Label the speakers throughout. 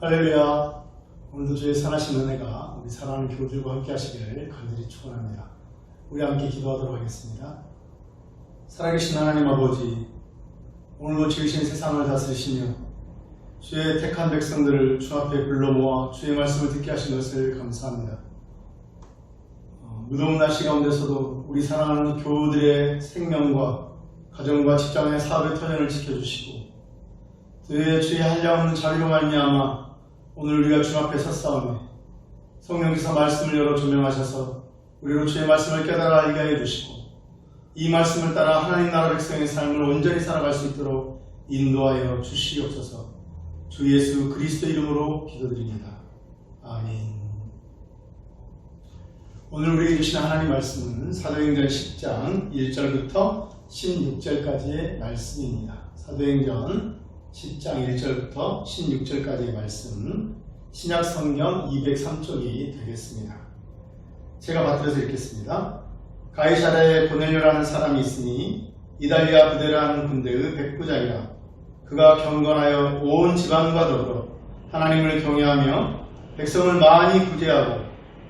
Speaker 1: 할렐루야. 오늘도 주의 선하신 은혜가 우리 사랑하는 교우들과 함께 하시기를 간절히 축원합니다. 우리 함께 기도하도록 하겠습니다. 살아계신 하나님 아버지, 오늘도 지으신 세상을 다스리시며 주의 택한 백성들을 주 앞에 불러 모아 주의 말씀을 듣게 하신 것을 감사합니다. 무더운 날씨 가운데서도 우리 사랑하는 교우들의 생명과 가정과 직장의 사업의 터전을 지켜주시고 주의 한량없는 자비로 말미암아 오늘 우리가 주 앞에 섰사오매 성령께서 말씀을 열어 조명하셔서 우리로 주의 말씀을 깨달아 알게 해 주시고 이 말씀을 따라 하나님 나라 백성의 삶을 온전히 살아갈 수 있도록 인도하여 주시옵소서. 주 예수 그리스도 이름으로 기도드립니다. 아멘. 오늘 우리에게 주신 하나님 말씀은 사도행전 10장 1절부터 16절까지의 말씀입니다. 사도행전 10장 1절부터 16절까지의 말씀, 신약성경 203쪽이 되겠습니다. 제가 받들어서 읽겠습니다. 가이사랴에 고넬료라는 사람이 있으니 이달리아 부대라는 군대의 백부장이라. 그가 경건하여 온 지방과 더불어 하나님을 경외하며 백성을 많이 구제하고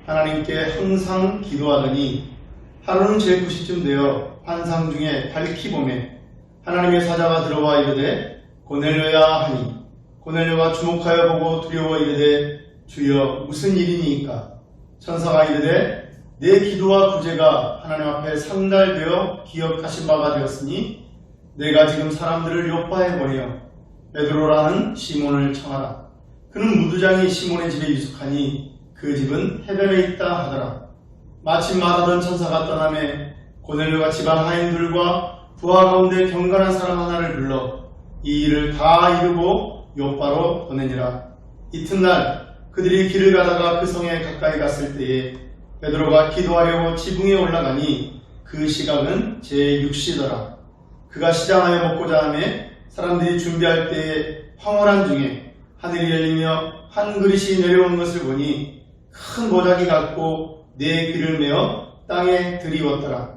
Speaker 1: 하나님께 항상 기도하더니 하루는 제 9시쯤 되어 환상 중에 밝히 보매 하나님의 사자가 들어와 이르되 고넬료야 하니 고넬료가 주목하여 보고 두려워 이르되 주여 무슨 일이니이까. 천사가 이르되 내 기도와 구제가 하나님 앞에 상달되어 기억하신 바가 되었으니 내가 지금 사람들을 요파에 보내어 베드로라는 시몬을 청하라. 그는 무두장이 시몬의 집에 유숙하니 그 집은 해변에 있다 하더라. 마침 말하던 천사가 떠나매 고넬료가 집안 하인들과 부하 가운데 경건한 사람 하나를 불러 이 일을 다 이루고 요파로 보내니라. 이튿날 그들이 길을 가다가 그 성에 가까이 갔을 때에 베드로가 기도하려고 지붕에 올라가니 그 시각은 제6시더라. 그가 시장하여 먹고자 하매 사람들이 준비할 때에 황홀한 중에 하늘이 열리며 한 그릇이 내려온 것을 보니 큰 보자기 같고 네 귀를 메어 땅에 들이웠더라.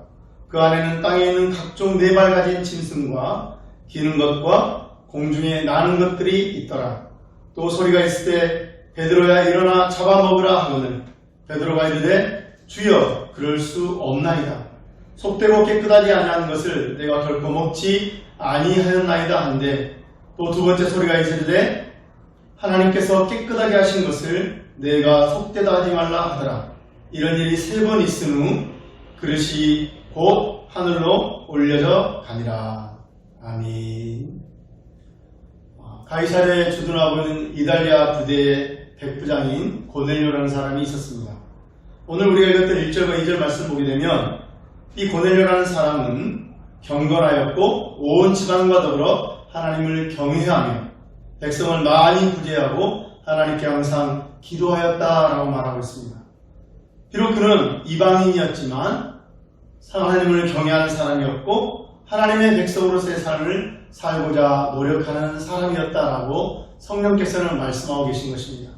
Speaker 1: 그 안에는 땅에 있는 각종 네 발 가진 짐승과 기는 것과 공중에 나는 것들이 있더라. 또 소리가 있을 때 베드로야 일어나 잡아먹으라 하거늘 베드로가 이르되 주여 그럴 수 없나이다. 속되고 깨끗하지 아니한 것을 내가 결코 먹지 아니하였나이다 한데 또 두 번째 소리가 있으되 하나님께서 깨끗하게 하신 것을 내가 속되다 하지 말라 하더라. 이런 일이 3번 있은 후 그릇이 곧 하늘로 올려져 가니라. 아멘. 가이사랴에 주둔하고 있는 이달리아 부대의 백부장인 고넬료라는 사람이 있었습니다. 오늘 우리가 읽었던 1절과 2절 말씀 보게 되면 이 고넬료라는 사람은 경건하였고 온 지방과 더불어 하나님을 경외하며 백성을 많이 구제하고 하나님께 항상 기도하였다라고 말하고 있습니다. 비록 그는 이방인이었지만 하나님을 경외하는 사람이었고 하나님의 백성으로서의 삶을 살고자 노력하는 사람이었다라고 성령께서는 말씀하고 계신 것입니다.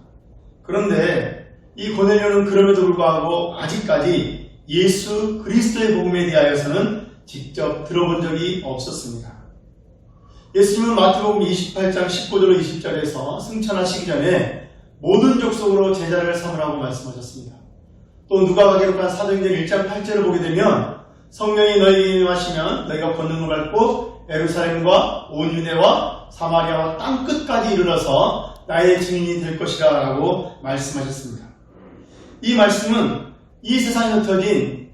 Speaker 1: 그런데 이 고넬료는 그럼에도 불구하고 아직까지 예수 그리스도의 복음에 대하여서는 직접 들어본 적이 없었습니다. 예수님은 마태복음 28장 19절 20절에서 승천하시기 전에 모든 족속으로 제자를 삼으라고 말씀하셨습니다. 또 누가가 기록한 사도행전 1장 8절을 보게 되면 성령이 너희에게 임하시면 너희가 권능을 받고 예루살렘과 온 유대와 사마리아와 땅끝까지 이르러서 나의 증인이 될 것이라 라고 말씀하셨습니다. 이 말씀은 이 세상에 흩어진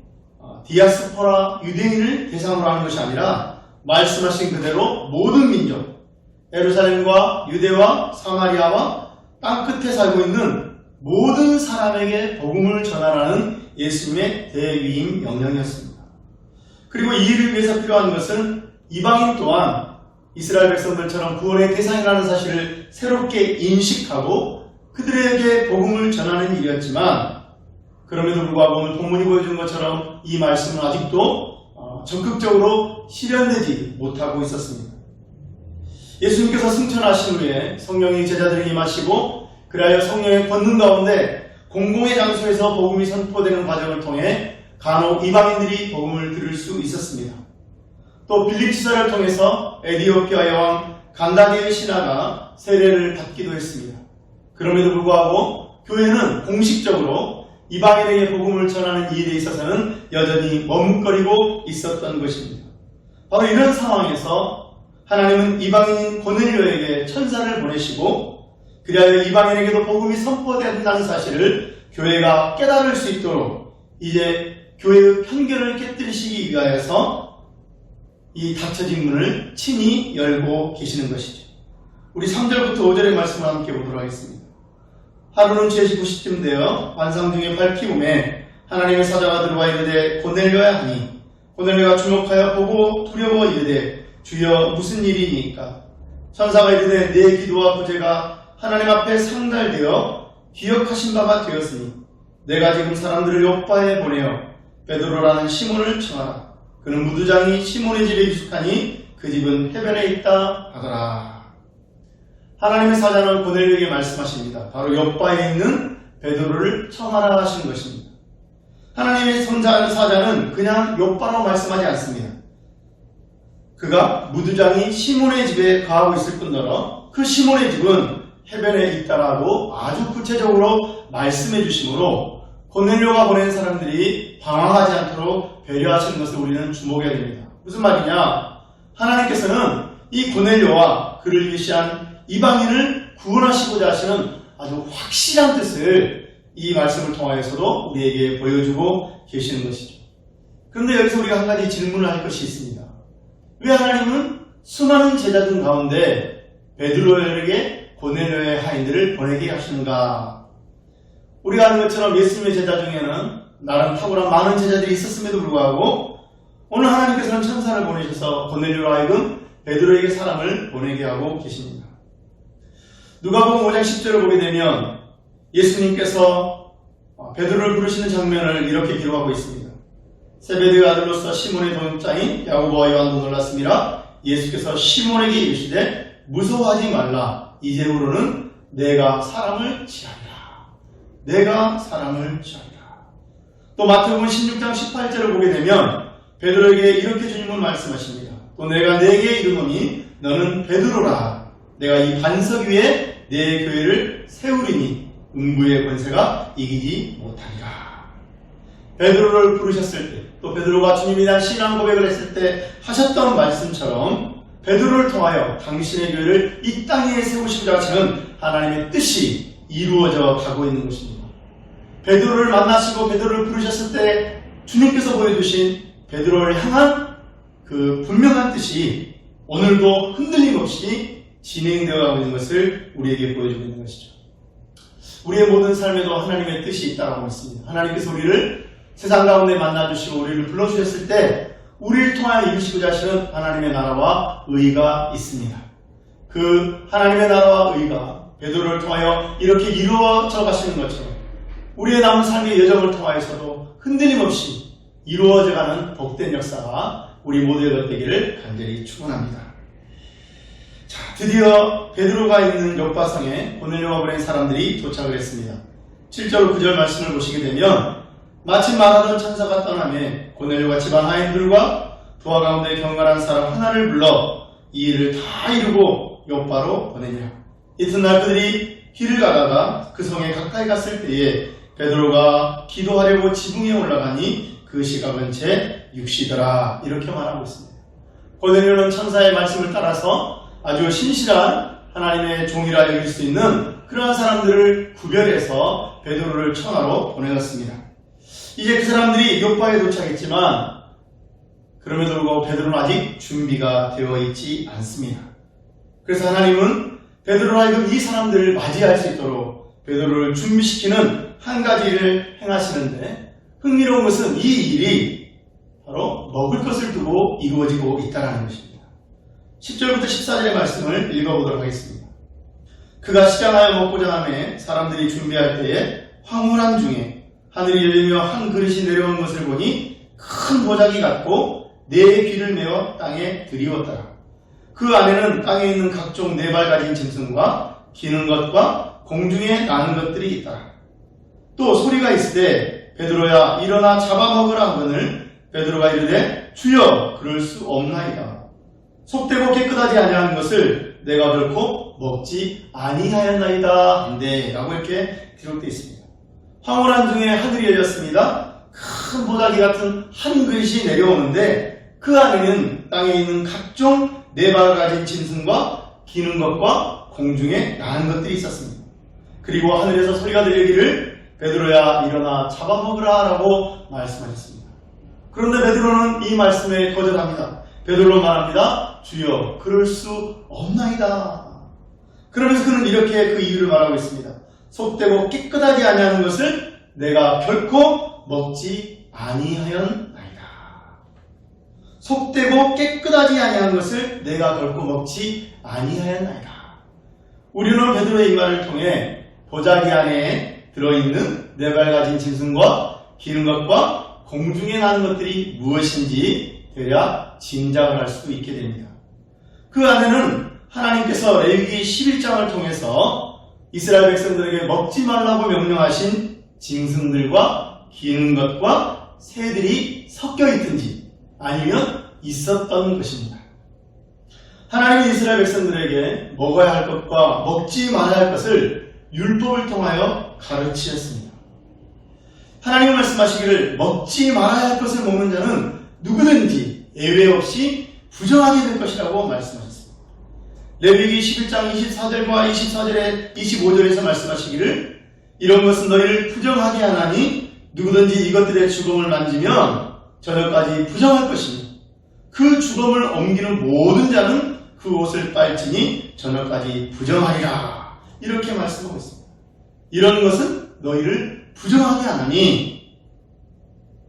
Speaker 1: 디아스포라 유대인을 대상으로 하는 것이 아니라 말씀하신 그대로 모든 민족, 예루살렘과 유대와 사마리아와 땅끝에 살고 있는 모든 사람에게 복음을 전하라는 예수님의 대위임 명령이었습니다. 그리고 이 일을 위해서 필요한 것은 이방인 또한 이스라엘 백성들처럼 구원의 대상이라는 사실을 새롭게 인식하고 그들에게 복음을 전하는 일이었지만 그럼에도 불구하고 오늘 본문이 보여준 것처럼 이 말씀은 아직도 적극적으로 실현되지 못하고 있었습니다. 예수님께서 승천하신 후에 성령이 제자들에게 임하시고 그리하여 성령의 권능 가운데 공공의 장소에서 복음이 선포되는 과정을 통해 간혹 이방인들이 복음을 들을 수 있었습니다. 또 빌립지사를 통해서 에디오피아 여왕 간다게의 신하가 세례를 받기도 했습니다. 그럼에도 불구하고 교회는 공식적으로 이방인에게 복음을 전하는 일에 있어서는 여전히 머뭇거리고 있었던 것입니다. 바로 이런 상황에서 하나님은 이방인인 고넬료에게 천사를 보내시고 그리하여 이방인에게도 복음이 선포된다는 사실을 교회가 깨달을 수 있도록 이제 교회의 편견을 깨뜨리시기 위하여서 이 닫혀진 문을 친히 열고 계시는 것이죠. 우리 3절부터 5절의 말씀을 함께 보도록 하겠습니다. 하루는 죄시 90쯤 되어 환상 중에 밝히움에 하나님의 사자가 들어와 이르되 고넬료야 하니 고넬료가 주목하여 보고 두려워 이르되 주여 무슨 일이니까? 천사가 이르되 내 기도와 구제가 하나님 앞에 상달되어 기억하신 바가 되었으니 내가 지금 사람들을 요빠에 보내어 베드로라는 시몬을 청하라. 그는 무두장이 시몬의 집에 유숙하니 그 집은 해변에 있다 하더라. 하나님의 사자는 고넬료에게 말씀하십니다. 바로 요빠에 있는 베드로를 청하라 하시는 것입니다. 하나님의 사자는 그냥 요빠라고 말씀하지 않습니다. 그가 무두장이 시몬의 집에 거하고 있을 뿐더러 그 시몬의 집은 해변에 있다라고 아주 구체적으로 말씀해 주시므로 고넬료가 보낸 사람들이 방황하지 않도록 배려하시는 것을 우리는 주목해야 됩니다. 무슨 말이냐? 하나님께서는 이 고넬료와 그를 계시한 이방인을 구원하시고자 하시는 아주 확실한 뜻을 이 말씀을 통하여서도 우리에게 보여주고 계시는 것이죠. 그런데 여기서 우리가 한 가지 질문을 할 것이 있습니다. 왜 하나님은 수많은 제자들 가운데 베드로에게 고넬료의 하인들을 보내게 하시는가? 우리가 아는 것처럼 예수님의 제자 중에는 나름 탁월한 많은 제자들이 있었음에도 불구하고 오늘 하나님께서는 천사를 보내셔서 고넬료로 하여금 베드로에게 사람을 보내게 하고 계십니다. 누가복음 5장 10절을 보게 되면 예수님께서 베드로를 부르시는 장면을 이렇게 기록하고 있습니다. 세베드의 아들로서 시몬의 동자인 야고보와 요한도 놀랐습니다. 예수께서 시몬에게 이르시되 무서워하지 말라. 이제부로는 내가 사람을 취하리라. 내가 사람을 취하리라. 또 마태복음 16장 18절을 보게 되면 베드로에게 이렇게 주님은 말씀하십니다. 또 내가 네게 이르노니 너는 베드로라. 내가 이 반석 위에 내 교회를 세우리니 음부의 권세가 이기지 못하리라. 베드로를 부르셨을 때, 또 베드로가 주님에 대한 신앙 고백을 했을 때 하셨던 말씀처럼 베드로를 통하여 당신의 교회를 이 땅에 세우시고자 하시는 하나님의 뜻이 이루어져 가고 있는 것입니다. 베드로를 만나시고 베드로를 부르셨을 때 주님께서 보여주신 베드로를 향한 그 분명한 뜻이 오늘도 흔들림 없이 진행되어 가고 있는 것을 우리에게 보여주고 있는 것이죠. 우리의 모든 삶에도 하나님의 뜻이 있다고 믿습니다. 하나님께서 우리를 세상 가운데 만나주시고 우리를 불러주셨을 때 우리를 통하여 이루시고자 하시는 하나님의 나라와 의가 있습니다. 그 하나님의 나라와 의가 베드로를 통하여 이렇게 이루어져 가시는 것처럼 우리의 남은 삶의 여정을 통하여서도 흔들림 없이 이루어져가는 복된 역사가 우리 모두의 되기를 간절히 축원합니다. 자, 드디어 베드로가 있는 요빠성에 고넬료가 보낸 사람들이 도착을 했습니다. 7절 9절 말씀을 보시게 되면 마침 말하던 천사가 떠나매 고넬료가 집안 하인들과 부하 가운데 경건한 사람 하나를 불러 이 일을 다 이루고 요빠로 보내니라. 이튿날 그들이 길을 가다가 그 성에 가까이 갔을 때에 베드로가 기도하려고 지붕에 올라가니 그 시각은 제 6시더라. 이렇게 말하고 있습니다. 고넬료는 천사의 말씀을 따라서 아주 신실한 하나님의 종이라 여길 수 있는 그러한 사람들을 구별해서 베드로를 천하로 보내졌습니다. 이제 그 사람들이 요빠에 도착했지만 그럼에도 불구하고 베드로는 아직 준비가 되어 있지 않습니다. 그래서 하나님은 베드로로 하여금 이 사람들을 맞이할 수 있도록 베드로를 준비시키는 한 가지를 행하시는데 흥미로운 것은 이 일이 바로 먹을 것을 두고 이루어지고 있다는 것입니다. 10절부터 14절의 말씀을 읽어보도록 하겠습니다. 그가 시장하여 먹고자 하매 사람들이 준비할 때에 황홀한 중에 하늘이 열리며 한 그릇이 내려온 것을 보니 큰 보자기 같고 네 귀를 메어 땅에 들이웠더라. 그 안에는 땅에 있는 각종 네 발 가진 짐승과 기는 것과 공중에 나는 것들이 있더라. 또 소리가 있으되 베드로야 일어나 잡아먹으라 하거늘 베드로가 이르되 주여 그럴 수 없나이다. 속되고 깨끗하지 아니하는 것을 내가 결코 결코 먹지 아니하였나이다 한데 라고 이렇게 기록되어 있습니다. 황홀한 중에 하늘이 열렸습니다. 큰 보자기 같은 한 그릇이 내려오는데 그 안에는 땅에 있는 각종 네 발을 가진 짐승과 기는 것과 공중에 나는 것들이 있었습니다. 그리고 하늘에서 소리가 들리기를 베드로야 일어나 잡아먹으라 라고 말씀하셨습니다. 그런데 베드로는 이 말씀에 거절합니다. 베드로는 말합니다. 주여 그럴 수 없나이다. 그러면서 그는 이렇게 그 이유를 말하고 있습니다. 속되고 깨끗하지 아니하는 것을 내가 결코 먹지 아니하였나이다. 속되고 깨끗하지 아니하는 것을 내가 결코 먹지 아니하였나이다. 우리는 베드로의 이 말을 통해 보자기 안에 들어있는 네 발 가진 짐승과 기는 것과 공중에 나는 것들이 무엇인지 대략 짐작을 할 수 있게 됩니다. 그 안에는 하나님께서 레위기 11장을 통해서 이스라엘 백성들에게 먹지 말라고 명령하신 짐승들과 기는 것과 새들이 섞여 있든지 아니면 있었던 것입니다. 하나님은 이스라엘 백성들에게 먹어야 할 것과 먹지 말아야 할 것을 율법을 통하여 가르치셨습니다. 하나님은 말씀하시기를 먹지 말아야 할 것을 먹는 자는 누구든지 예외 없이 부정하게 될 것이라고 말씀하셨습니다. 레위기 11장 24절과 25절에서 말씀하시기를 이런 것은 너희를 부정하게 하나니 누구든지 이것들의 주검을 만지면 저녁까지 부정할 것이니 그 주검을 옮기는 모든 자는 그 옷을 빨지니 저녁까지 부정하리라. 이렇게 말씀하고 있습니다. 이런 것은 너희를 부정하게 하나니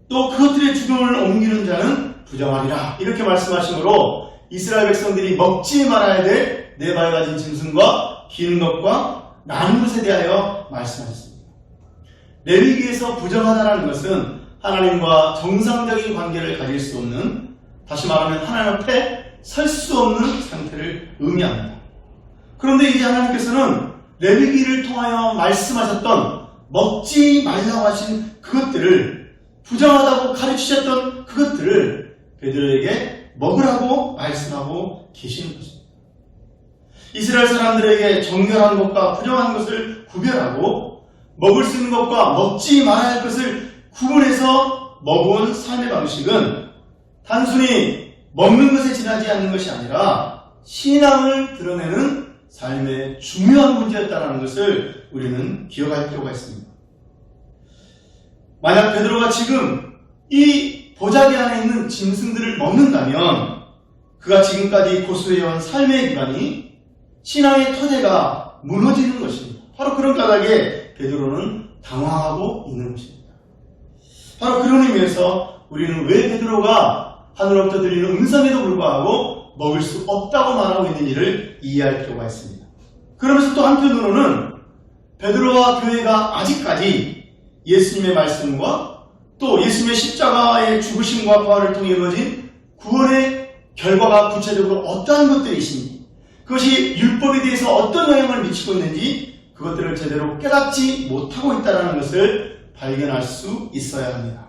Speaker 1: 또 그것들의 주검을 옮기는 자는 부정하리라. 이렇게 말씀하시므로 이스라엘 백성들이 먹지 말아야 될 네 발 가진 짐승과 기는 것과 나는 것에 대하여 말씀하셨습니다. 레위기에서 부정하다라는 것은 하나님과 정상적인 관계를 가질 수 없는, 다시 말하면 하나님 앞에 설 수 없는 상태를 의미합니다. 그런데 이제 하나님께서는 레위기를 통하여 말씀하셨던 먹지 말라고 하신 그것들을, 부정하다고 가르치셨던 그것들을 베드로에게 먹으라고 말씀하고 계시는 것입니다. 이스라엘 사람들에게 정결한 것과 부정한 것을 구별하고 먹을 수 있는 것과 먹지 말아야 할 것을 구분해서 먹어온 삶의 방식은 단순히 먹는 것에 지나지 않는 것이 아니라 신앙을 드러내는 삶의 중요한 문제였다는 것을 우리는 기억할 필요가 있습니다. 만약 베드로가 지금 이 보자기 안에 있는 짐승들을 먹는다면 그가 지금까지 고수해온 삶의 기반이, 신앙의 토대가 무너지는 것입니다. 바로 그런 까닭에 베드로는 당황하고 있는 것입니다. 바로 그런 의미에서 우리는 왜 베드로가 하늘로부터 들리는 음성에도 불구하고 먹을 수 없다고 말하고 있는지를 이해할 필요가 있습니다. 그러면서 또 한편으로는 베드로와 교회가 아직까지 예수님의 말씀과 또 예수님의 십자가의 죽으심과 부활을 통해 이루어진 구원의 결과가 구체적으로 어떠한 것들이신지, 그것이 율법에 대해서 어떤 영향을 미치고 있는지 그것들을 제대로 깨닫지 못하고 있다는 것을 발견할 수 있어야 합니다.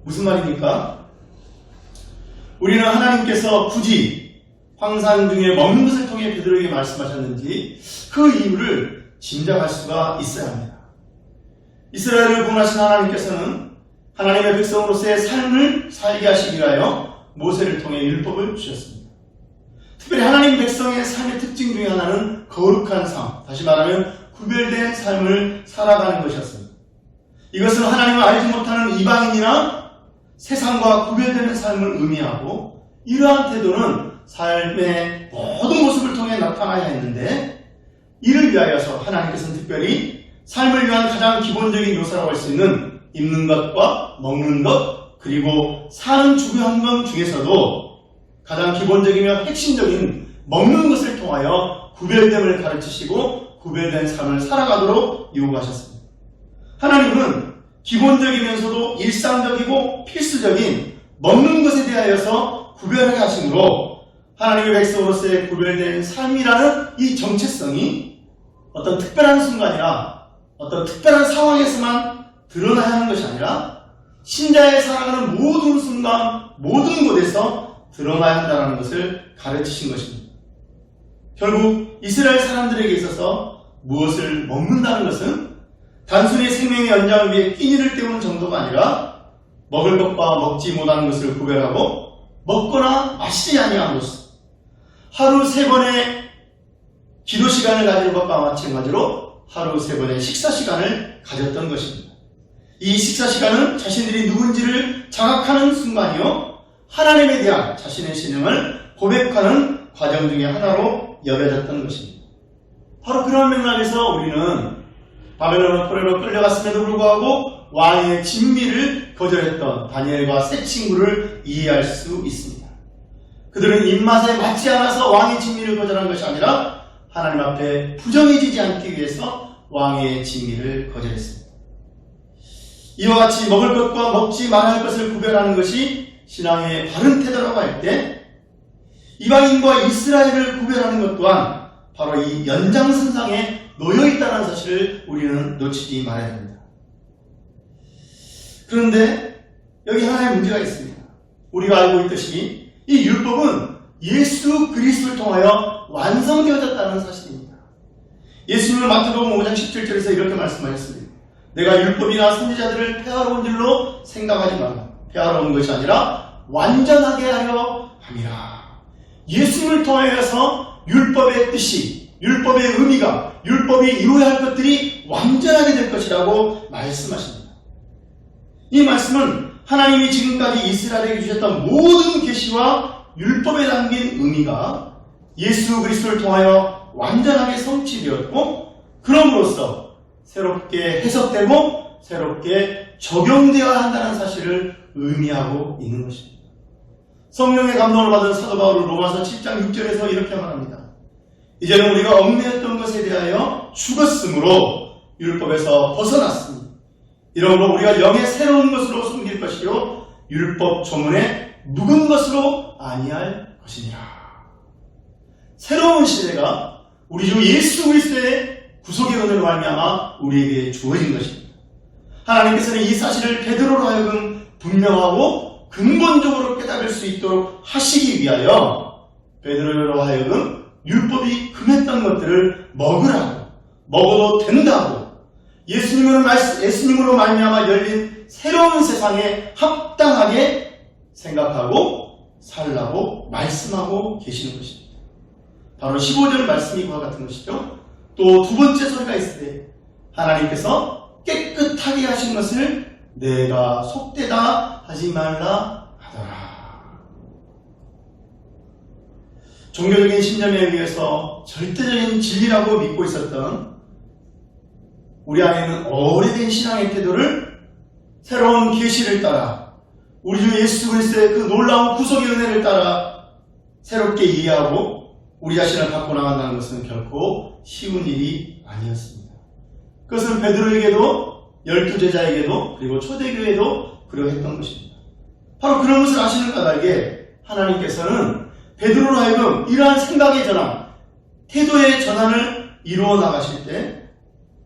Speaker 1: 무슨 말입니까? 우리는 하나님께서 굳이 황산 중에 먹는 것을 통해 베드로에게 말씀하셨는지 그 이유를 짐작할 수가 있어야 합니다. 이스라엘을 구원하신 하나님께서는 하나님의 백성으로서의 삶을 살게 하시기 위하여 모세를 통해 율법을 주셨습니다. 특별히 하나님 백성의 삶의 특징 중에 하나는 거룩한 삶, 다시 말하면 구별된 삶을 살아가는 것이었습니다. 이것은 하나님을 알지 못하는 이방인이나 세상과 구별되는 삶을 의미하고, 이러한 태도는 삶의 모든 모습을 통해 나타나야 했는데, 이를 위하여서 하나님께서는 특별히 삶을 위한 가장 기본적인 요소라고 할 수 있는 입는 것과 먹는 것, 그리고 사는 중요한 중에서도 가장 기본적이며 핵심적인 먹는 것을 통하여 구별됨을 가르치시고 구별된 삶을 살아가도록 요구하셨습니다. 하나님은 기본적이면서도 일상적이고 필수적인 먹는 것에 대하여서 구별하게 하시므로 하나님의 백성으로서의 구별된 삶이라는 이 정체성이 어떤 특별한 순간이나 어떤 특별한 상황에서만 드러나야 하는 것이 아니라 신자의 살아가는 모든 순간, 모든 곳에서 드러나야 한다는 것을 가르치신 것입니다. 결국 이스라엘 사람들에게 있어서 무엇을 먹는다는 것은 단순히 생명의 연장을 위해 끼니를 때우는 정도가 아니라 먹을 것과 먹지 못하는 것을 구별하고 먹거나 마시지 아니함으로써 하루 3번의 기도 시간을 가지는 것과 마찬가지로 하루 3번의 식사 시간을 가졌던 것입니다. 이 식사 시간은 자신들이 누군지를 자각하는 순간이요, 하나님에 대한 자신의 신앙을 고백하는 과정 중에 하나로 여겨졌던 것입니다. 바로 그런 맥락에서 우리는 바벨론 포로로 끌려갔음에도 불구하고 왕의 진미를 거절했던 다니엘과 세 친구를 이해할 수 있습니다. 그들은 입맛에 맞지 않아서 왕의 진미를 거절한 것이 아니라 하나님 앞에 부정해지지 않기 위해서 왕의 진미를 거절했습니다. 이와 같이 먹을 것과 먹지 말아야 할 것을 구별하는 것이 신앙의 바른 태도라고 할 때 이방인과 이스라엘을 구별하는 것 또한 바로 이 연장선상에 놓여있다는 사실을 우리는 놓치지 말아야 합니다. 그런데 여기 하나의 문제가 있습니다. 우리가 알고 있듯이 이 율법은 예수 그리스도를 통하여 완성되어졌다는 사실입니다. 예수님은 마태복음 5장 17절에서 이렇게 말씀하셨습니다. 내가 율법이나 선지자들을 폐하러 온 줄로 생각하지 말라. 폐하러 온 것이 아니라 완전하게 하려 함이라. 예수님을 통하여서 율법의 뜻이, 율법의 의미가, 율법이 이루어야 할 것들이 완전하게 될 것이라고 말씀하십니다. 이 말씀은 하나님이 지금까지 이스라엘에게 주셨던 모든 계시와 율법에 담긴 의미가 예수 그리스도를 통하여 완전하게 성취되었고, 그럼으로써 새롭게 해석되고 새롭게 적용되어야 한다는 사실을 의미하고 있는 것입니다. 성령의 감동을 받은 사도 바울은 로마서 7장 6절에서 이렇게 말합니다. 이제는 우리가 얽매였던 것에 대하여 죽었으므로 율법에서 벗어났으니 이러므로 우리가 영의 새로운 것으로 숨길 것이요 율법 조문에 묵은 것으로 아니할 것이니라. 새로운 시대가 우리 주 예수 그리스도의 구속의 은혜로 말미암아 우리에게 주어진 것입니다. 하나님께서는 이 사실을 베드로로 하여금 분명하고 근본적으로 깨달을 수 있도록 하시기 위하여 베드로로 하여금 율법이 금했던 것들을 먹으라고, 먹어도 된다고, 예수님으로 말미암아 열린 새로운 세상에 합당하게 생각하고 살라고 말씀하고 계시는 것입니다. 바로 15절 말씀이 그와 같은 것이죠. 또 두 번째 소리가 있을 때 하나님께서 깨끗하게 하신 것을 내가 속되다 하지 말라 하더라. 종교적인 신념에 의해서 절대적인 진리라고 믿고 있었던 우리 안에 있는 오래된 신앙의 태도를 새로운 계시를 따라 우리 주 예수 그리스도의 그 놀라운 구속의 은혜를 따라 새롭게 이해하고 우리 자신을 갖고 나간다는 것은 결코 쉬운 일이 아니었습니다. 그것은 베드로에게도 12제자에게도 그리고 초대교회에도 그러했던 것입니다. 바로 그런 것을 아시는 까닭에 하나님께서는 베드로로 하여금 이러한 생각의 전환, 태도의 전환을 이루어 나가실 때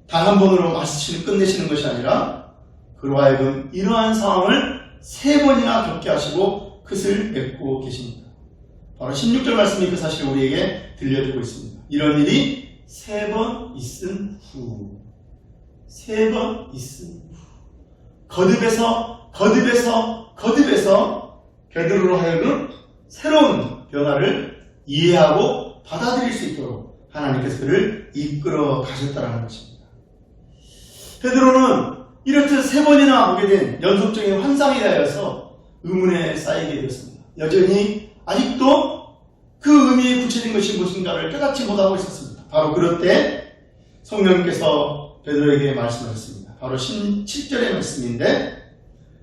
Speaker 1: 단 한 번으로 마치시는 끝내시는 것이 아니라 그로 하여금 이러한 상황을 3번이나 겪게 하시고 끝을 맺고 계십니다. 바로 16절 말씀이 그 사실을 우리에게 들려주고 있습니다. 이런 일이 3번 있은 후, 3번 있은 후, 거듭해서 베드로로 하여금 새로운 변화를 이해하고 받아들일 수 있도록 하나님께서 그를 이끌어 가셨다는 것입니다. 베드로는 이렇듯 3번이나 보게 된 연속적인 환상에 대하여서 의문에 쌓이게 되었습니다. 여전히 아직도 그 의미에 구체적인 것이 무엇인가를 깨닫지 못하고 있었습니다. 바로 그럴 때 성령께서 베드로에게 말씀하셨습니다. 바로 17절의 말씀인데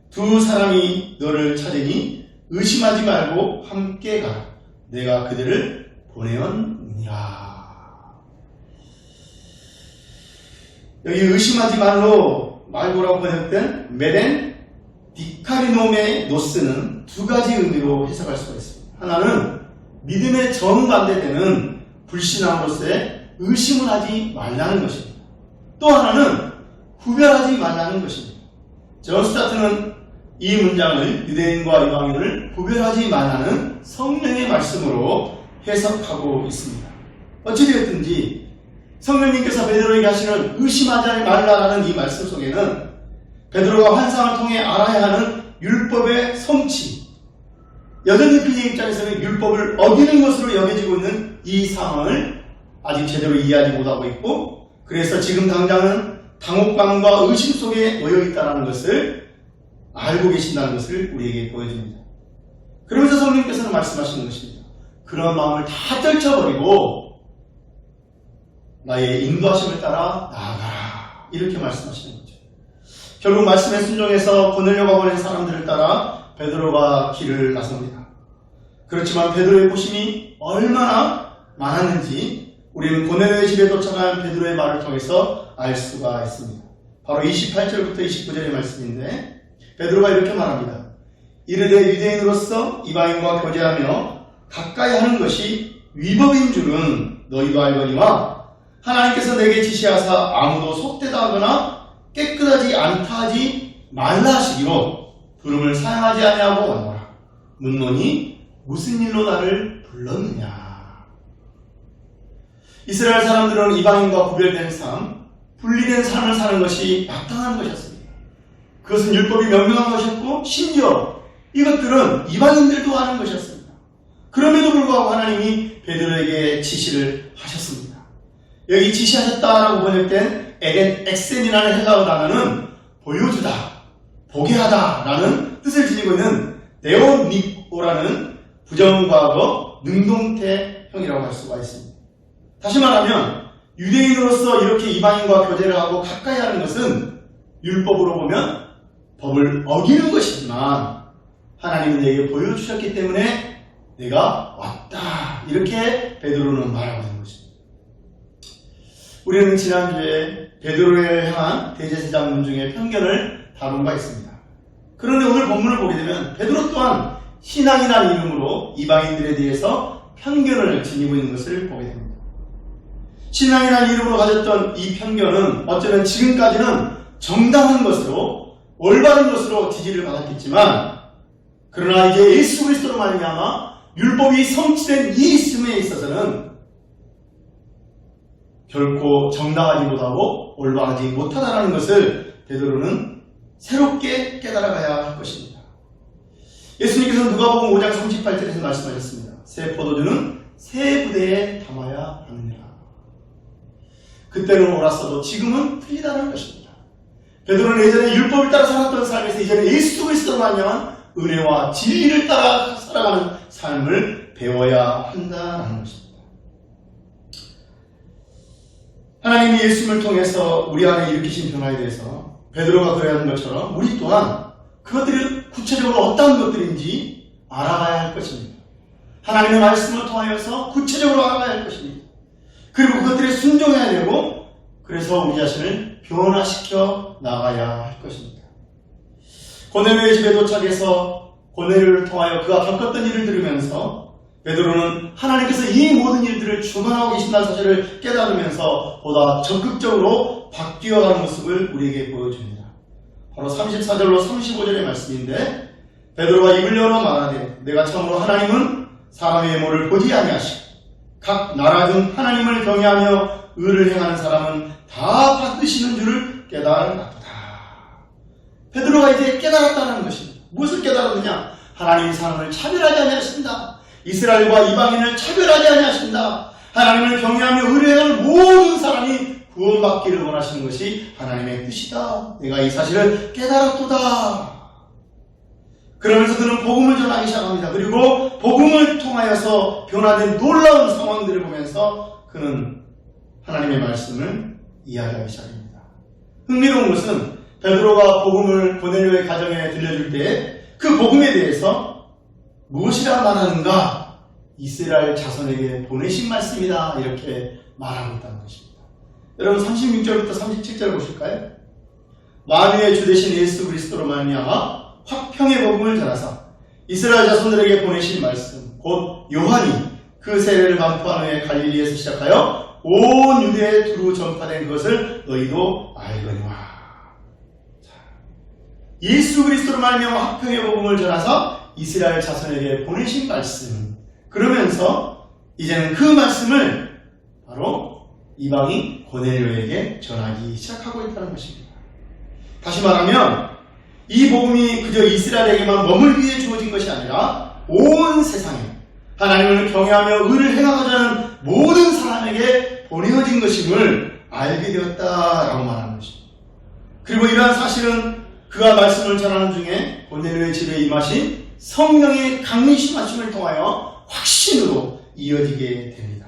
Speaker 1: 두 사람이 너를 찾으니 의심하지 말고 함께 가라. 내가 그들을 보내었느니라. 여기 의심하지 말고라고 번역된 메덴 디카리노메 노스는 두 가지 의미로 해석할 수가 있습니다. 하나는 믿음의 정반대되는 불신앙으로서의 의심을 하지 말라는 것입니다. 또 하나는 구별하지 말라는 것입니다. 존 스타트는 이 문장을 유대인과 이방인을 구별하지 말라는 성령의 말씀으로 해석하고 있습니다. 어찌되었든지 성령님께서 베드로에게 하시는 의심하지 말라라는 이 말씀 속에는 베드로가 환상을 통해 알아야 하는 율법의 성취, 여전히 그의 입장에서는 율법을 어기는 것으로 여겨지고 있는 이 상황을 아직 제대로 이해하지 못하고 있고, 그래서 지금 당장은 당혹감과 의심 속에 놓여 있다는 것을 알고 계신다는 것을 우리에게 보여줍니다. 그러면서 성령님께서는 말씀하시는 것입니다. 그런 마음을 다 떨쳐버리고 나의 인도하심을 따라 나아가라, 이렇게 말씀하시는 거죠. 결국 말씀에 순종해서 고넬료가 보낸 사람들을 따라 베드로가 길을 나섭니다. 그렇지만 베드로의 고심이 얼마나 많았는지 우리는 고넬료의 집에 도착한 베드로의 말을 통해서 알 수가 있습니다. 바로 28절부터 29절의 말씀인데, 베드로가 이렇게 말합니다. 이르되 유대인으로서 이방인과 교제하며 가까이 하는 것이 위법인 줄은 너희도 알거니와 하나님께서 내게 지시하사 아무도 속되다 하거나 깨끗하지 않다 하지 말라 하시기로 두름을 사용하지 아니하고 왔노라. 묻노니 무슨 일로 나를 불렀느냐. 이스라엘 사람들은 이방인과 구별된 삶, 분리된 삶을 사는 것이 마땅한 것이었습니다. 그것은 율법이 명명한 것이었고 심지어 이것들은 이방인들도 하는 것이었습니다. 그럼에도 불구하고 하나님이 베드로에게 지시를 하셨습니다. 여기 지시하셨다라고 번역된 엑센이라는 헬라어 단어는 보여주다, 보게 하다라는 뜻을 지니고 있는 네오니코라는 부정과거 능동태형이라고 할 수가 있습니다. 다시 말하면 유대인으로서 이렇게 이방인과 교제를 하고 가까이 하는 것은 율법으로 보면 법을 어기는 것이지만 하나님은 내게 보여주셨기 때문에 내가 왔다, 이렇게 베드로는 말하고 있는 것입니다. 우리는 지난주에 베드로를 향한 대제사장 문중의 편견을 다룬 바 있습니다. 그런데 오늘 본문을 보게 되면 베드로 또한 신앙이라는 이름으로 이방인들에 대해서 편견을 지니고 있는 것을 보게 됩니다. 신앙이라는 이름으로 가졌던 이 편견은 어쩌면 지금까지는 정당한 것으로, 올바른 것으로 지지를 받았겠지만, 그러나 이제 예수 그리스도로 말미암아 율법이 성취된 이 있음에 있어서는 결코 정당하지 못하고 올바르지 못하다는 것을 베드로는 새롭게 깨달아가야 할 것입니다. 예수님께서는 누가복음 5장 38절에서 말씀하셨습니다. 새 포도주는 새 부대에 담아야 하느니라. 그때는 옳았어도 지금은 틀리다는 것입니다. 베드로는 예전에 율법을 따라 살았던 삶에서 이제는 예수 그리스도로 말미암아 은혜와 진리를 따라 살아가는 삶을 배워야 한다는 것입니다. 하나님이 예수님을 통해서 우리 안에 일으키신 변화에 대해서 베드로가 그래야 하는 것처럼 우리 또한 그것들이 구체적으로 어떤 것들인지 알아가야 할 것입니다. 하나님의 말씀을 통하여서 구체적으로 알아가야 할 것입니다. 그리고 그것들에 순종해야 되고, 그래서 우리 자신을 변화시켜 나가야 할 것입니다. 고넬료의 집에 도착해서 고넬료를 통하여 그가 겪었던 일을 들으면서 베드로는 하나님께서 이 모든 일들을 주관하고 계신다는 사실을 깨달으면서 보다 적극적으로 바뀌어가는 모습을 우리에게 보여줍니다. 바로 34절로 35절의 말씀인데, 베드로가 입을 열어 말하되 내가 참으로 하나님은 사람의 외모를 보지 아니하시고 각 나라 중 하나님을 경외하며 의를 행하는 사람은 다 받으시는 줄을 깨달았도다. 베드로가 이제 깨달았다는 것입니다. 무엇을 깨달았느냐? 하나님이 사람을 차별하지 아니하신다. 이스라엘과 이방인을 차별하지 아니하신다. 하나님을 경외하며 의뢰하는 모든 사람이 구원받기를 원하시는 것이 하나님의 뜻이다. 내가 이 사실을 깨달았도다. 그러면서 그는 복음을 전하기 시작합니다. 그리고 복음을 통하여서 변화된 놀라운 상황들을 보면서 그는 하나님의 말씀을 이야기하기 시작합니다. 흥미로운 것은 베드로가 복음을 고넬료의 가정에 들려줄 때 그 복음에 대해서 무엇이라 말하는가? 이스라엘 자손에게 보내신 말씀이다, 이렇게 말하고 있다는 것입니다. 여러분 36절부터 37절 보실까요? 만유의 주 되신 예수 그리스도로 말미암아 화평의 복음을 전하사 이스라엘 자손들에게 보내신 말씀, 곧 요한이 그 세례를 반포한 후에 갈릴리에서 시작하여 온 유대에 두루 전파된 것을 너희도 알거니와. 예수 그리스도로 말미암아 화평의 복음을 전하사 이스라엘 자손에게 보내신 말씀, 그러면서 이제는 그 말씀을 이방이 고넬료에게 전하기 시작하고 있다는 것입니다. 다시 말하면 이 복음이 그저 이스라엘에게만 머물기 위해 주어진 것이 아니라 온 세상에 하나님을 경외하며 의를 행하고자 하는 모든 사람에게 보내어진 것임을 알게 되었다라고 말하는 것입니다. 그리고 이러한 사실은 그가 말씀을 전하는 중에 고넬료의 집에 임하신 성령의 강림하심을 통하여 확신으로 이어지게 됩니다.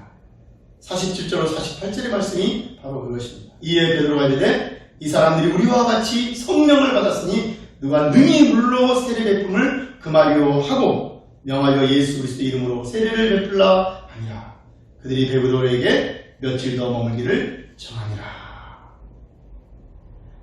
Speaker 1: 47절로 48절의 말씀이 바로 그것입니다. 이에 베드로가 이르되 이 사람들이 우리와 같이 성령을 받았으니 누가 능히 물로 세례 베품을 금하려 하고 명하여 예수 그리스도 이름으로 세례를 베풀라 하니라. 그들이 베드로에게 며칠 더 머물기를 정하니라.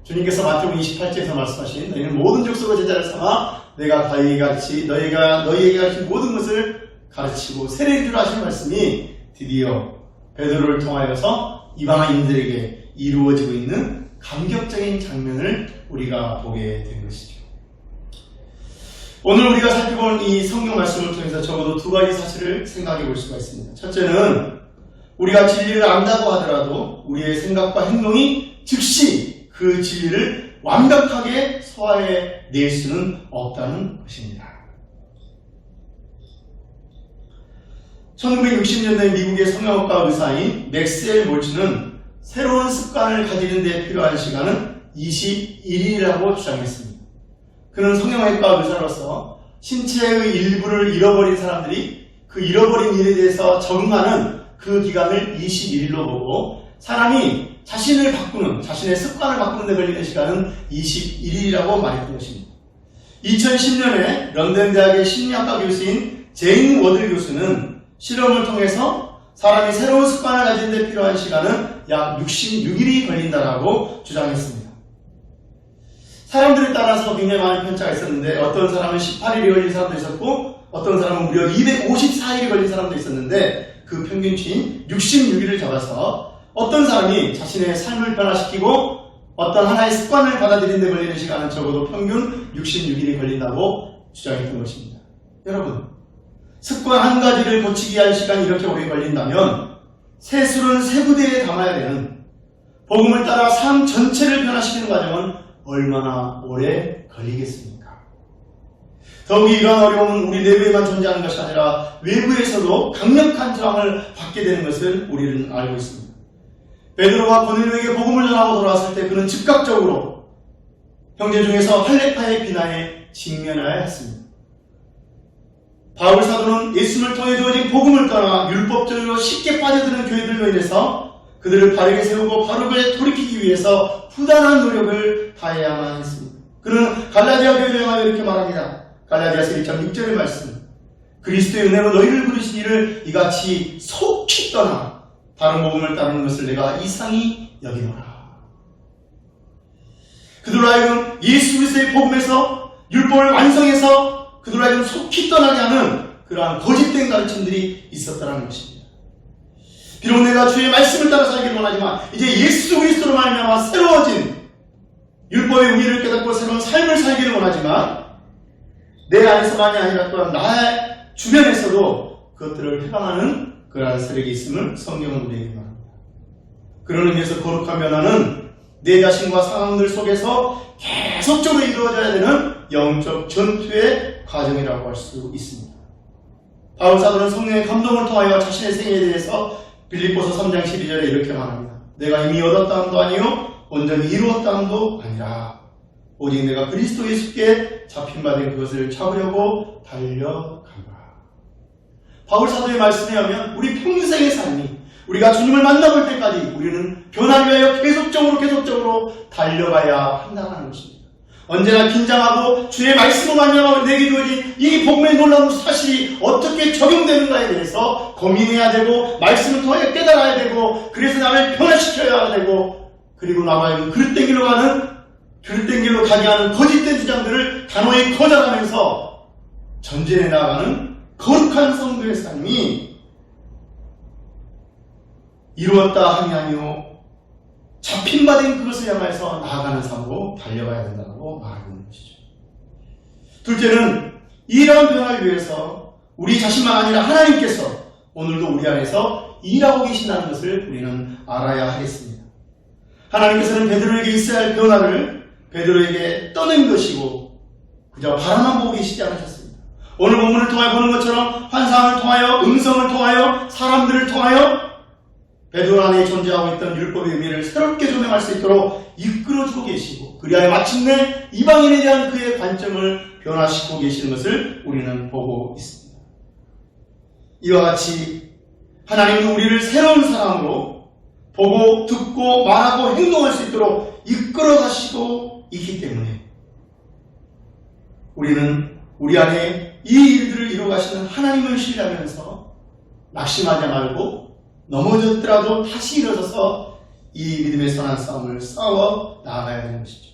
Speaker 1: 주님께서 마태복음 28절에서 말씀하신 너희는 모든 족속의 제자를 삼아 내가 너희에게 가르친 모든 것을 가르치고 세례를 주라 하신 말씀이 드디어 베드로를 통하여서 이방인들에게 이루어지고 있는 감격적인 장면을 우리가 보게 된 것이죠. 오늘 우리가 살펴본 이 성경 말씀을 통해서 적어도 두 가지 사실을 생각해 볼 수가 있습니다. 첫째는 우리가 진리를 안다고 하더라도 우리의 생각과 행동이 즉시 그 진리를 완벽하게 소화해 낼 수는 없다는 것입니다. 1960년대 미국의 성형외과 의사인 맥스웰 몰츠는 새로운 습관을 가지는 데 필요한 시간은 21일이라고 주장했습니다. 그는 성형외과 의사로서 신체의 일부를 잃어버린 사람들이 그 잃어버린 일에 대해서 적응하는 그 기간을 21일로 보고 사람이 자신의 습관을 바꾸는 데 걸리는 시간은 21일이라고 말했던 것입니다. 2010년에 런던 대학의 심리학과 교수인 제인 워들 교수는 실험을 통해서 사람이 새로운 습관을 가지는 데 필요한 시간은 약 66일이 걸린다라고 주장했습니다. 사람들에 따라서 굉장히 많은 편차가 있었는데 어떤 사람은 18일이 걸린 사람도 있었고 어떤 사람은 무려 254일이 걸린 사람도 있었는데 그 평균치인 66일을 잡아서 어떤 사람이 자신의 삶을 변화시키고 어떤 하나의 습관을 받아들이는 데 걸리는 시간은 적어도 평균 66일이 걸린다고 주장했던 것입니다. 여러분, 습관 한 가지를 고치기 위한 시간이 이렇게 오래 걸린다면 세술은 세 부대에 담아야 되는 복음을 따라 삶 전체를 변화시키는 과정은 얼마나 오래 걸리겠습니까? 더욱이 이러한 어려움은 우리 내부에만 존재하는 것이 아니라 외부에서도 강력한 저항을 받게 되는 것을 우리는 알고 있습니다. 베드로가 고넬료에게 복음을 전하고 돌아왔을 때 그는 즉각적으로 형제 중에서 할례파의 비난에 직면해야 했습니다. 바울 사도는 예수님을 통해 주어진 복음을 떠나 율법적으로 쉽게 빠져드는 교회들로 인해서 그들을 바르게 세우고 바르게 돌이키기 위해서 부단한 노력을 다해야만 했습니다. 그는 갈라디아 교회를 향하여 이렇게 말합니다. 갈라디아서 1장 6절의 말씀. 그리스도의 은혜로 너희를 부르시기를 이같이 속히 떠나 다른 복음을 따르는 것을 내가 이상히 여기노라. 그들로 하여금 예수 그리스도의 복음에서 율법을 완성해서 그들로 하여금 속히 떠나게 하는 그러한 거짓된 가르침들이 있었다는 것입니다. 비록 내가 주의 말씀을 따라 살기를 원하지만 이제 예수 그리스도로 말미암아 새로워진 율법의 의미를 깨닫고 새로운 삶을 살기를 원하지만 내 안에서만이 아니라 또한 나의 주변에서도 그것들을 해방하는 그러한 세력이 있음을 성경은 우리에게 말합니다. 그런 의미에서 거룩한 변화는 내 자신과 상황들 속에서 계속적으로 이루어져야 되는 영적 전투의 과정이라고 할 수 있습니다. 바울 사도는 성령의 감동을 통하여 자신의 생애에 대해서 빌립보서 3장 12절에 이렇게 말합니다. 내가 이미 얻었다함도 아니요 온전히 이루었다함도 아니라 오직 내가 그리스도 예수께 잡힌 바 된 그것을 잡으려고 달려가노라. 바울 사도의 말씀에 하면 우리 평생의 삶이 우리가 주님을 만나볼 때까지 우리는 변하기 위하여 계속적으로 달려가야 한다는 것입니다. 언제나 긴장하고 주의 말씀을 만나면 내게 주어진 이 복음의 놀라운 사실이 어떻게 적용되는가에 대해서 고민해야 되고 말씀을 통해 깨달아야 되고 그래서 나를 변화시켜야 되고 그리고 나와의 그릇된 길로 가게 하는 거짓된 주장들을 단호히 거절하면서 전진해 나가는 거룩한 성도의 삶이 이루었다 함이 아니요 잡힌 바 된 그것을 향해서 나아가는 삶으로 달려가야 된다고 말하고 있는 것이죠. 둘째는 이러한 변화를 위해서 우리 자신만 아니라 하나님께서 오늘도 우리 안에서 일하고 계신다는 것을 우리는 알아야 하겠습니다. 하나님께서는 베드로에게 있어야 할 변화를 베드로에게 떠낸 것이고 그저 바라만 보고 계시지 않으셨습니다. 오늘 본문을 통하여 보는 것처럼 환상을 통하여, 음성을 통하여, 사람들을 통하여 베드로 안에 존재하고 있던 율법의 의미를 새롭게 조명할 수 있도록 이끌어주고 계시고 그리하여 마침내 이방인에 대한 그의 관점을 변화시키고 계시는 것을 우리는 보고 있습니다. 이와 같이 하나님은 우리를 새로운 사람으로 보고 듣고 말하고 행동할 수 있도록 이끌어 가시고 있기 때문에 우리는 우리 안에 이 일들을 이루어 가시는 하나님을 신뢰하면서 낙심하지 말고 넘어졌더라도 다시 일어서서 이 믿음의 선한 싸움을 싸워 나아가야 되는 것이죠.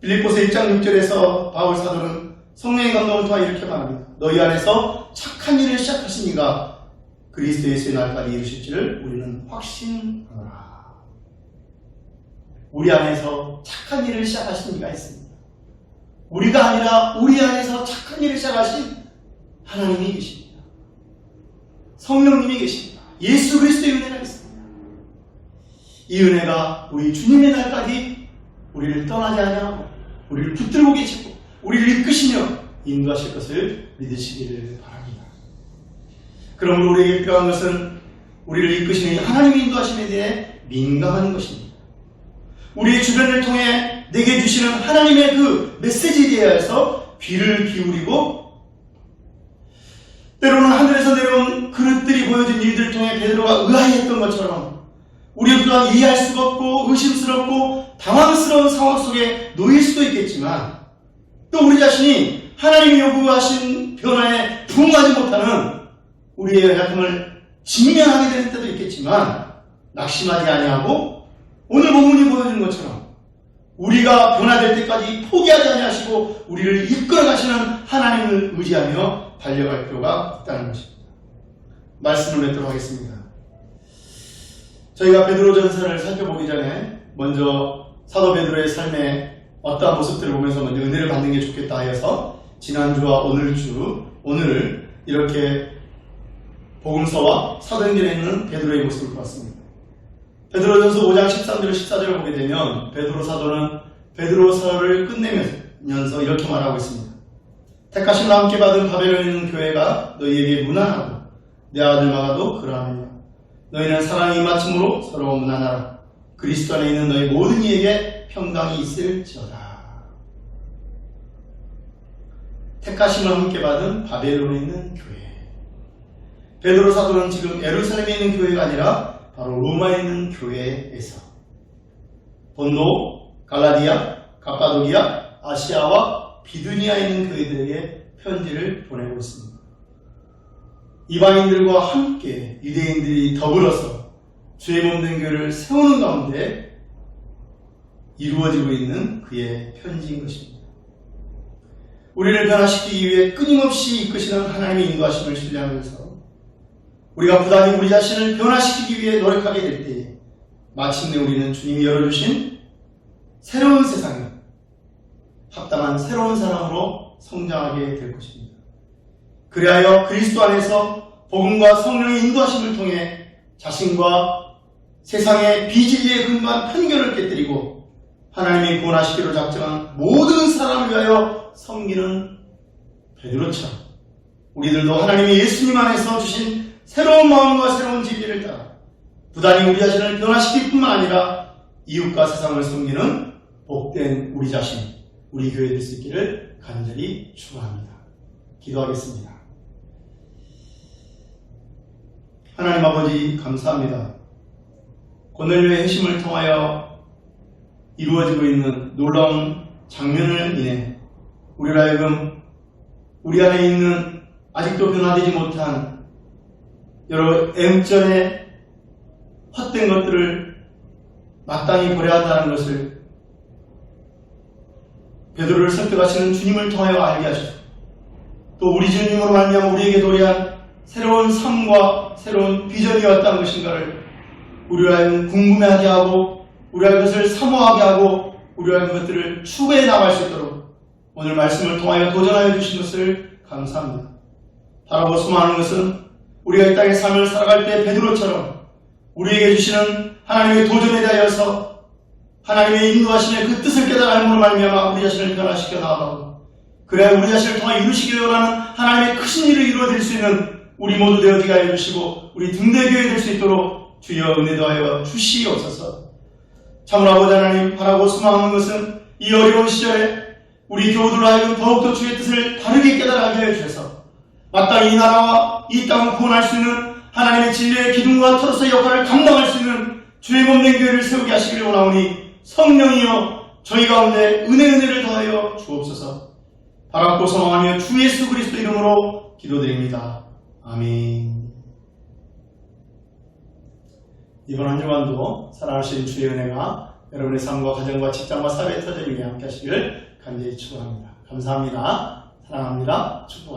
Speaker 1: 빌립보서 1장 6절에서 바울 사도는 성령의 감동을 통해 이렇게 말합니다. 너희 안에서 착한 일을 시작하신 이가 그리스도 예수의 날까지 이루실지를 우리는 확신하노라. 우리 안에서 착한 일을 시작하신 이가 있습니다. 우리가 아니라 우리 안에서 착한 일을 시작하신 하나님이 계십니다. 성령님이 계십니다. 예수 그리스도의 은혜가 있습니다. 이 은혜가 우리 주님의 날까지 우리를 떠나지 아니하고 우리를 붙들고 계시고 우리를 이끄시며 인도하실 것을 믿으시기를 바랍니다. 그러므로 우리에게 필요한 것은 우리를 이끄시는 하나님의 인도하심에 대해 민감한 것입니다. 우리의 주변을 통해 내게 주시는 하나님의 그 메시지에 대해서 귀를 기울이고 때로는 하늘에서 내려온 그릇들이 보여준 일들을 통해 베드로가 의아해했던 것처럼 우리 또한 이해할 수가 없고 의심스럽고 당황스러운 상황 속에 놓일 수도 있겠지만 또 우리 자신이 하나님이 요구하신 변화에 부응하지 못하는 우리의 연약함을 직면하게 되는 때도 있겠지만 낙심하지 아니하고 오늘 본문이 보여주는 것처럼 우리가 변화될 때까지 포기하지 아니하시고 우리를 이끌어 가시는 하나님을 의지하며 달려갈 필요가 있다는 것입니다. 말씀을 맺도록 하겠습니다. 저희가 베드로전서를 살펴보기 전에 먼저 사도 베드로의 삶의 어떠한 모습들을 보면서 먼저 은혜를 받는 게 좋겠다 하여서 지난주와 오늘을 이렇게 복음서와 사도행전에 있는 베드로의 모습을 보았습니다. 베드로전서 5장 13절 14절을 보게 되면 베드로 사도는 베드로서를 끝내면서 이렇게 말하고 있습니다. 택하심을 함께 받은 바벨론에 있는 교회가 너희에게 무난하고 내 아들 마가도 그러하느냐. 너희는 사랑이 맞춤으로 서로 무난하라. 그리스도 안에 있는 너희 모든 이에게 평강이 있을지어다. 택하심을 함께 받은 바벨론에 있는 교회. 베드로 사도는 지금 예루살렘에 있는 교회가 아니라 바로 로마에 있는 교회에서 본도, 갈라디아, 갑바도기아, 아시아와 비두니아에 있는 교회들에게 편지를 보내고 있습니다. 이방인들과 함께 유대인들이 더불어서 주의 몸된 교회를 세우는 가운데 이루어지고 있는 그의 편지인 것입니다. 우리를 변화시키기 위해 끊임없이 이끄시는 하나님의 인도하심을 신뢰하면서 우리가 부단히 우리 자신을 변화시키기 위해 노력하게 될 때에 마침내 우리는 주님이 열어주신 새로운 세상에 합당한 새로운 사람으로 성장하게 될 것입니다. 그리하여 그리스도 안에서 복음과 성령의 인도하심을 통해 자신과 세상의 비진리에 근거한 편견을 깨뜨리고 하나님이 구원하시기로 작정한 모든 사람을 위하여 섬기는 베드로처럼 우리들도 하나님이 예수님 안에서 주신 새로운 마음과 새로운 진리를 따라 부단히 우리 자신을 변화시킬 뿐만 아니라 이웃과 세상을 섬기는 복된 우리 자신, 우리 교회 될 수 있기를 간절히 축원합니다. 기도하겠습니다. 하나님 아버지 감사합니다. 고넬료의 회심을 통하여 이루어지고 있는 놀라운 장면을 인해 우리로 하여금 우리 안에 있는 아직도 변화되지 못한 여러 애국전의 헛된 것들을 마땅히 버려야 한다는 것을 베드로를 설득하시는 주님을 통하여 알게 하시고 또 우리 주님으로 말미암아 우리에게 도래한 새로운 삶과 새로운 비전이 어떤 것인가를 우리로 하여금 궁금해하게 하고 우리가 그것을 사모하게 하고 우리가 그것들을 추구해 나갈 수 있도록 오늘 말씀을 통하여 도전하여 주신 것을 감사합니다. 바라고 소망하는 것은 우리가 이 땅의 삶을 살아갈 때 베드로처럼 우리에게 주시는 하나님의 도전에 대하여서 하나님의 인도하심의 그 뜻을 깨달아 알므로 말미암아 우리 자신을 변화시켜 나아가고, 그래야 우리 자신을 통해 이루시기를 원하는 하나님의 크신 일을 이루어드릴 수 있는 우리 모두 되어지게 하여 주시고 우리 등대교회 될 수 있도록 주여 은혜 더하여 주시옵소서. 참으로 아버지 하나님, 바라고 소망하는 것은 이 어려운 시절에 우리 교우들로 하여금 더욱더 주의 뜻을 바르게 깨달아가게 하여 주셔서 마땅히 이 나라와 이 땅을 구원할 수 있는 하나님의 진리의 기둥과 터로서의 역할을 감당할 수 있는 주의 몸된 교회를 세우게 하시기를 원하오니 성령이여 저희 가운데 은혜를 더하여 주옵소서. 바라고 소망하며 주 예수 그리스도 이름으로 기도드립니다. 아멘. 이번 한 주간도 살아가신 주의 은혜가 여러분의 삶과 가정과 직장과 사회의 터전 위에 함께 하시길 간절히 축원합니다. 감사합니다. 사랑합니다. 축복합니다.